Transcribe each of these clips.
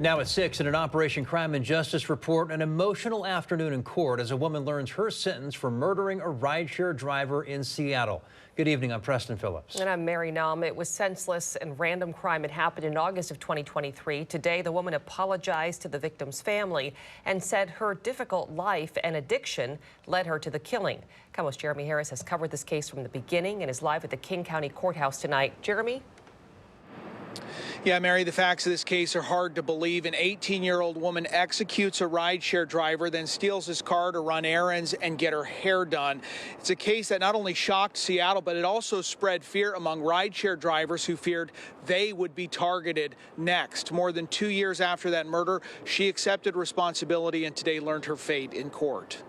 Now at 6 in an Operation Crime and Justice report, an emotional afternoon in court as a woman learns her sentence for murdering a rideshare driver in Seattle. Good evening, I'm Preston Phillips. And I'm Mary Naum. It was senseless and random crime. It happened in August of 2023. Today, the woman apologized to the victim's family and said her difficult life and addiction led her to the killing. KOMO's Jeremy Harris has covered this case from the beginning and is live at the King County Courthouse tonight. Jeremy? Yeah, Mary, the facts of this case are hard to believe. An 18-year-old woman executes a rideshare driver, then steals his car to run errands and get her hair done. It's a case that not only shocked Seattle, but it also spread fear among rideshare drivers who feared they would be targeted next. More than 2 years after that murder, she accepted responsibility and today learned her fate in court.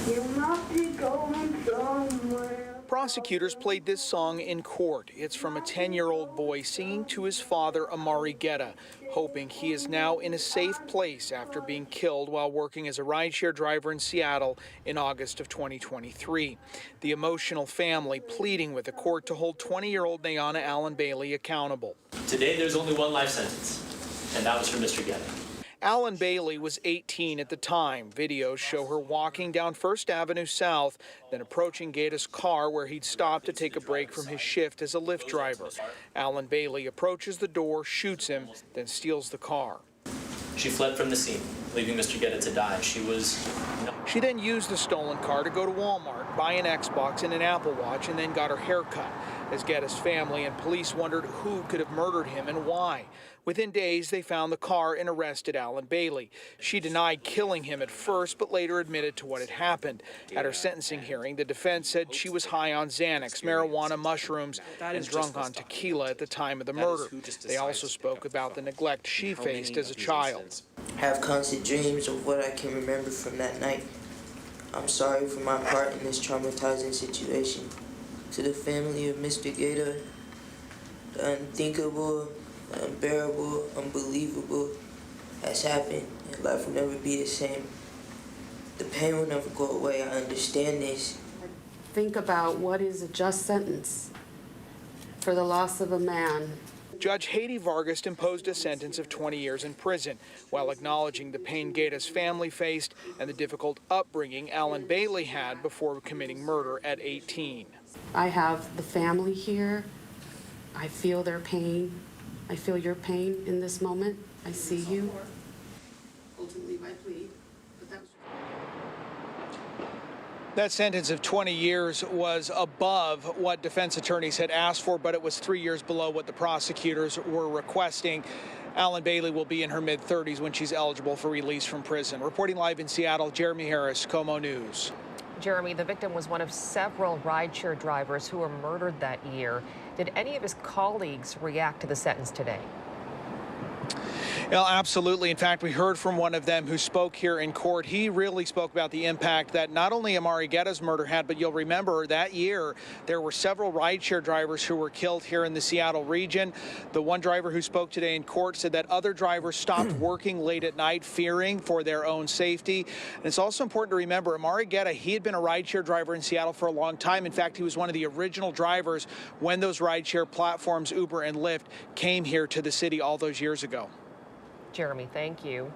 You must be going somewhere. Prosecutors played this song in court. It's from a 10-year-old boy singing to his father, Amare Geda, hoping he is now in a safe place after being killed while working as a rideshare driver in Seattle in August of 2023. The emotional family pleading with the court to hold 20-year-old Neiana Allen-Bailey accountable. Today, there's only one life sentence, and that was for Mr. Geda. Allen-Bailey was 18 at the time. Videos show her walking down First Avenue South, then approaching Geda's car where he'd stopped to take a break from his shift as a Lyft driver. Allen-Bailey approaches the door, shoots him, then steals the car. She fled from the scene, leaving Mr. Geda to die. She then used the stolen car to go to Walmart, buy an Xbox and an Apple Watch, and then got her hair cut. As Geda's family and police wondered who could have murdered him and why. Within days, they found the car and arrested Allen-Bailey. She denied killing him at first, but later admitted to what had happened. At her sentencing hearing, the defense said she was high on Xanax, marijuana, mushrooms, and drunk on tequila at the time of the murder. They also spoke about the neglect she faced as a child. I have constant dreams of what I can remember from that night. I'm sorry for my part in this traumatizing situation. To the family of Mr. Geda, the unthinkable, the unbearable, unbelievable has happened, and life will never be the same. The pain will never go away. I understand this. Think about what is a just sentence for the loss of a man. Judge Haydee Vargas imposed a sentence of 20 years in prison, while acknowledging the pain Geda's family faced and the difficult upbringing Allen-Bailey had before committing murder at 18. I have the family here. I feel their pain. I feel your pain in this moment. I see you. Ultimately, by plea. That sentence of 20 years was above what defense attorneys had asked for, but it was 3 years below what the prosecutors were requesting. Allen-Bailey will be in her mid-30s when she's eligible for release from prison. Reporting live in Seattle, Jeremy Harris, KOMO News. Jeremy, the victim was one of several rideshare drivers who were murdered that year. Did any of his colleagues react to the sentence today? Well, absolutely. In fact, we heard from one of them who spoke here in court. He really spoke about the impact that not only Amare Geda's murder had, but you'll remember that year there were several rideshare drivers who were killed here in the Seattle region. The one driver who spoke today in court said that other drivers stopped working late at night, fearing for their own safety. And it's also important to remember Amare Geda, he had been a rideshare driver in Seattle for a long time. In fact, he was one of the original drivers when those rideshare platforms, Uber and Lyft, came here to the city all those years ago. Jeremy, thank you.